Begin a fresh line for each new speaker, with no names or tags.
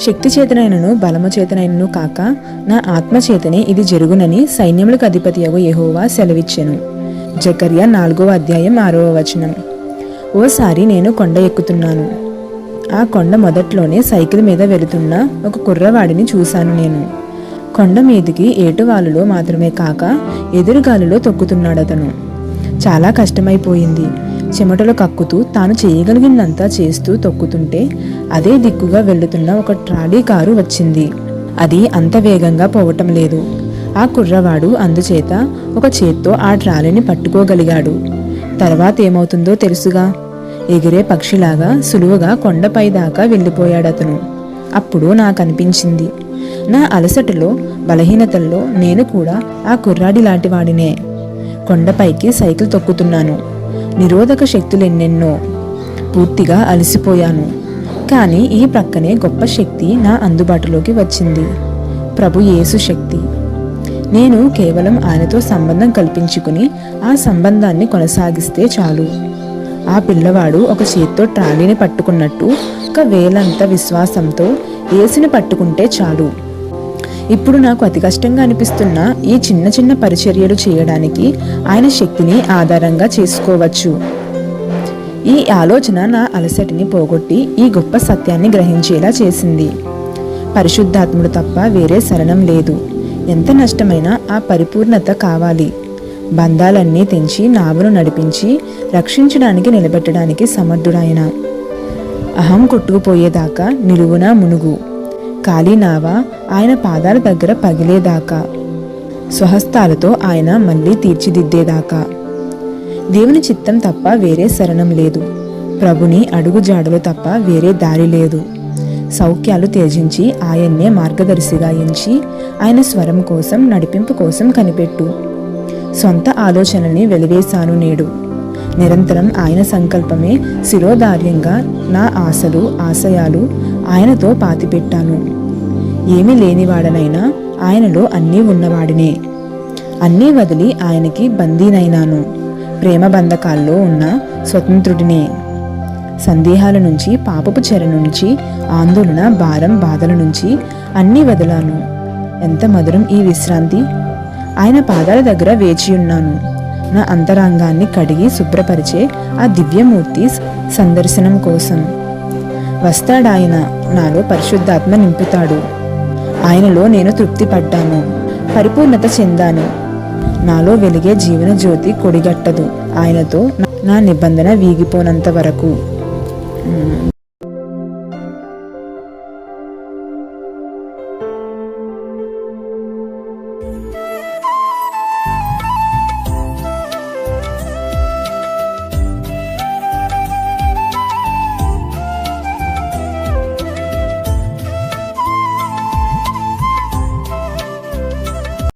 శక్తి చేతనైనను బలము చేతనైనను కాక నా ఆత్మ చేతనే ఇది జరుగునని సైన్యములకు అధిపతియగు యెహోవా సెలవిచ్చెను. జకర్యా 4వ అధ్యాయం 6వ వచనం. ఓసారి నేను కొండ ఎక్కుతున్నాను. ఆ కొండ మొదట్లోనే సైకిల్ మీద వెళుతున్న ఒక కుర్రవాడిని చూశాను. నేను కొండ మీదికి ఏటువాలులో మాత్రమే కాక ఎదురుగాలిలో తొక్కుతున్నాడతను. చాలా కష్టమైపోయింది. చెమటలు కక్కుతూ తాను చేయగలిగినంతా చేస్తూ తొక్కుతుంటే అదే దిక్కుగా వెళ్తున్న ఒక ట్రాలీ కారు వచ్చింది. అది అంత వేగంగా పోవటం లేదు. ఆ కుర్రవాడు అందుచేత ఒక చేత్తో ఆ ట్రాలీని పట్టుకోగలిగాడు. తర్వాత ఏమవుతుందో తెలుసుగా. ఎగిరే పక్షిలాగా సులువుగా కొండపై దాకా వెళ్ళిపోయాడతను. అప్పుడు నాకనిపించింది, నా అలసటలో బలహీనతల్లో నేను కూడా ఆ కుర్రాడి లాంటి వాడినే. కొండపైకి సైకిల్ తొక్కుతున్నాను. నిరోధక శక్తులెన్నెన్నో. పూర్తిగా అలసిపోయాను. కానీ ఈ ప్రక్కనే గొప్ప శక్తి నా అందుబాటులోకి వచ్చింది. ప్రభు యేసు శక్తి. నేను కేవలం ఆయనతో సంబంధం కల్పించుకుని ఆ సంబంధాన్ని కొనసాగిస్తే చాలు. ఆ పిల్లవాడు ఒక చేత్తో ట్రాలీని పట్టుకున్నట్టు ఒక వేలంత విశ్వాసంతో యేసుని పట్టుకుంటే చాలు. ఇప్పుడు నాకు అతి కష్టంగా అనిపిస్తున్న ఈ చిన్న చిన్న పరిచర్యలు చేయడానికి ఆయన శక్తిని ఆధారంగా చేసుకోవచ్చు. ఈ ఆలోచన నా అలసటిని పోగొట్టి ఈ గొప్ప సత్యాన్ని గ్రహించేలా చేసింది. పరిశుద్ధాత్ముడు తప్ప వేరే శరణం లేదు. ఎంత నష్టమైనా ఆ పరిపూర్ణత కావాలి. బంధాలన్నీ తెంచి నావను నడిపించి రక్షించడానికి నిలబెట్టడానికి సమర్థుడాయన. అహం కొట్టుకుపోయేదాకా నిలువునా మునుగు. ఖాళీ నావ ఆయన పాదాల దగ్గర పగిలేదాకా, స్వహస్తాలతో ఆయన మళ్ళీ తీర్చిదిద్దేదాకా. దేవుని చిత్తం తప్ప వేరే శరణం లేదు. ప్రభుని అడుగు జాడలు తప్ప వేరే దారి లేదు. సౌఖ్యాలు త్యజించి ఆయన్నే మార్గదర్శిగా ఎంచి ఆయన స్వరం కోసం నడిపింపు కోసం కనిపెట్టు. సొంత ఆలోచనల్ని వెలివేశాను నేడు. నిరంతరం ఆయన సంకల్పమే శిరోధార్యంగా నా ఆశలు ఆశయాలు ఆయనతో పాతిపెట్టాను. ఏమీ లేనివాడనైనా ఆయనలో అన్నీ ఉన్నవాడినే. అన్నీ వదిలి ఆయనకి బందీనైనాను. ప్రేమ బంధకాల్లో ఉన్న స్వతంత్రుడినే. సందేహాల నుంచి, పాపపు చెర నుంచి, ఆందోళన భారం బాధల నుంచి అన్నీ వదిలాను. ఎంత మధురం ఈ విశ్రాంతి. ఆయన పాదాల దగ్గర వేచియున్నాను. నా అంతరంగాన్ని కడిగి శుభ్రపరిచే ఆ దివ్యమూర్తి సందర్శనం కోసం వస్తాడాయన. నాలో పరిశుద్ధాత్మ నింపుతాడు. ఆయనలో నేను తృప్తి పడ్డాను, పరిపూర్ణత చెందాను. నాలో వెలిగే జీవన జ్యోతి కొడిగట్టదు. ఆయనతో నా నిబంధన వీగిపోనంత వరకు.